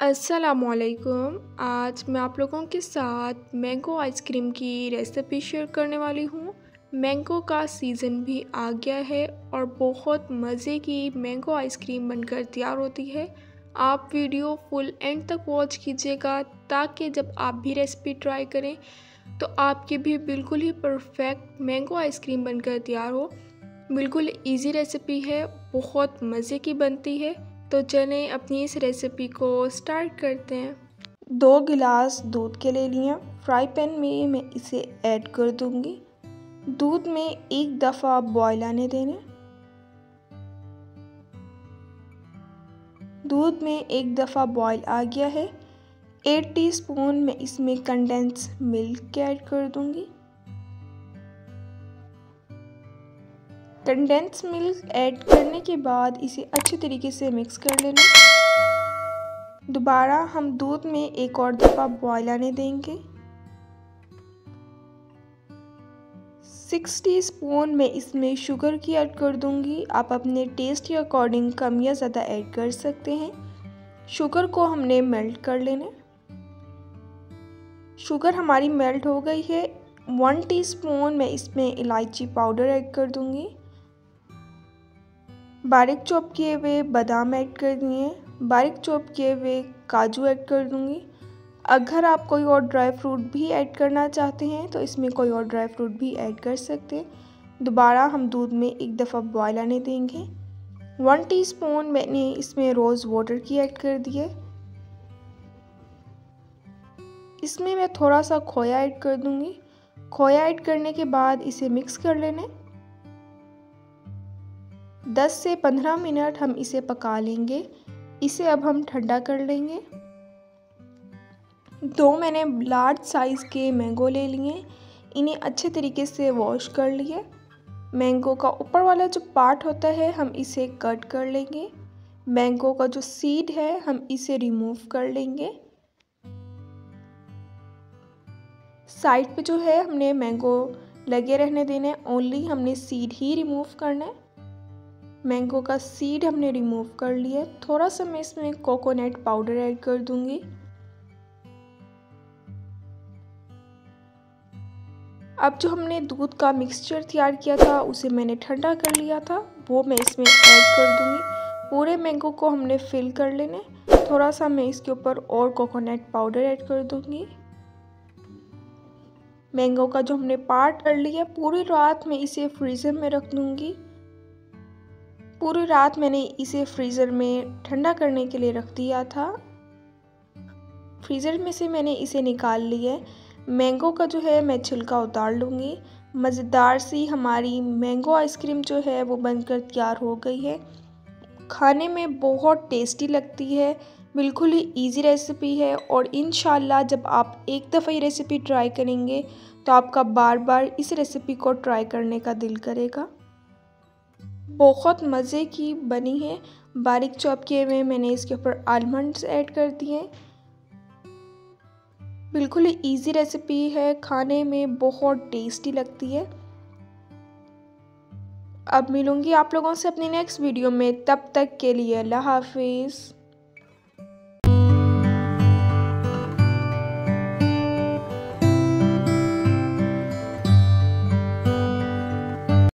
अस्सलामुअलैकुम। आज मैं आप लोगों के साथ मैंगो आइसक्रीम की रेसिपी शेयर करने वाली हूँ। मैंगो का सीज़न भी आ गया है और बहुत मज़े की मैंगो आइसक्रीम बनकर तैयार होती है। आप वीडियो फुल एंड तक वॉच कीजिएगा ताकि जब आप भी रेसिपी ट्राई करें तो आपकी भी बिल्कुल ही परफेक्ट मैंगो आइसक्रीम बनकर तैयार हो। बिल्कुल इजी रेसिपी है, बहुत मज़े की बनती है। तो चलें अपनी इस रेसिपी को स्टार्ट करते हैं। 2 गिलास दूध के ले लिए। फ्राई पैन में मैं इसे ऐड कर दूंगी। दूध में एक दफ़ा बॉयल आने देने। दूध में एक दफ़ा बॉयल आ गया है। 8 टीस्पून मैं इसमें कंडेंस मिल्क ऐड कर दूंगी। कंडेंस मिल्क ऐड करने के बाद इसे अच्छे तरीके से मिक्स कर लेना। दोबारा हम दूध में एक और दफ़ा बॉयल आने देंगे। 6 टीस्पून मैं इसमें शुगर की ऐड कर दूंगी। आप अपने टेस्ट के अकॉर्डिंग कम या ज़्यादा ऐड कर सकते हैं। शुगर को हमने मेल्ट कर लेना। शुगर हमारी मेल्ट हो गई है। 1 टीस्पून मैं इसमें इलायची पाउडर ऐड कर दूंगी। बारीक चॉप किए हुए बादाम ऐड कर दिए। बारीक चॉप किए हुए काजू ऐड कर दूंगी। अगर आप कोई और ड्राई फ्रूट भी ऐड करना चाहते हैं तो इसमें कोई और ड्राई फ्रूट भी ऐड कर सकते हैं। दोबारा हम दूध में एक दफ़ा बॉयल आने देंगे। 1 टीस्पून मैंने इसमें रोज़ वाटर की ऐड कर दिए। इसमें मैं थोड़ा सा खोया ऐड कर दूंगी। खोया ऐड करने के बाद इसे मिक्स कर लेने। 10 से 15 मिनट हम इसे पका लेंगे। इसे अब हम ठंडा कर लेंगे। 2 मैंने लार्ज साइज़ के मैंगो ले लिए। इन्हें अच्छे तरीके से वॉश कर लिए। मैंगो का ऊपर वाला जो पार्ट होता है हम इसे कट कर लेंगे। मैंगो का जो सीड है हम इसे रिमूव कर लेंगे। साइड पे जो है हमने मैंगो लगे रहने देने, ओनली हमने सीड ही रिमूव करना है। मैंगो का सीड हमने रिमूव कर लिया। थोड़ा सा मैं इसमें कोकोनट पाउडर ऐड कर दूंगी। अब जो हमने दूध का मिक्सचर तैयार किया था उसे मैंने ठंडा कर लिया था, वो मैं इसमें ऐड कर दूंगी। पूरे मैंगो को हमने फिल कर लेने। थोड़ा सा मैं इसके ऊपर और कोकोनट पाउडर ऐड कर दूंगी। मैंगो का जो हमने पार्ट कर लिया, पूरी रात मैं इसे फ्रीज़र में रख दूंगी। पूरी रात मैंने इसे फ्रीज़र में ठंडा करने के लिए रख दिया था। फ्रीज़र में से मैंने इसे निकाल लिया। मैंगो का जो है मैं छिलका उतार लूँगी। मज़ेदार सी हमारी मैंगो आइसक्रीम जो है वो बनकर तैयार हो गई है। खाने में बहुत टेस्टी लगती है। बिल्कुल ही इजी रेसिपी है और इंशाल्लाह जब आप एक दफ़ा ये रेसिपी ट्राई करेंगे तो आपका बार बार इस रेसिपी को ट्राई करने का दिल करेगा। बहुत मज़े की बनी है। बारीक चॉप किए हुए मैंने इसके ऊपर आलमंड्स ऐड कर दिए। बिल्कुल ही इजी रेसिपी है, खाने में बहुत टेस्टी लगती है। अब मिलूंगी आप लोगों से अपनी नेक्स्ट वीडियो में, तब तक के लिए अल्लाह हाफिज़।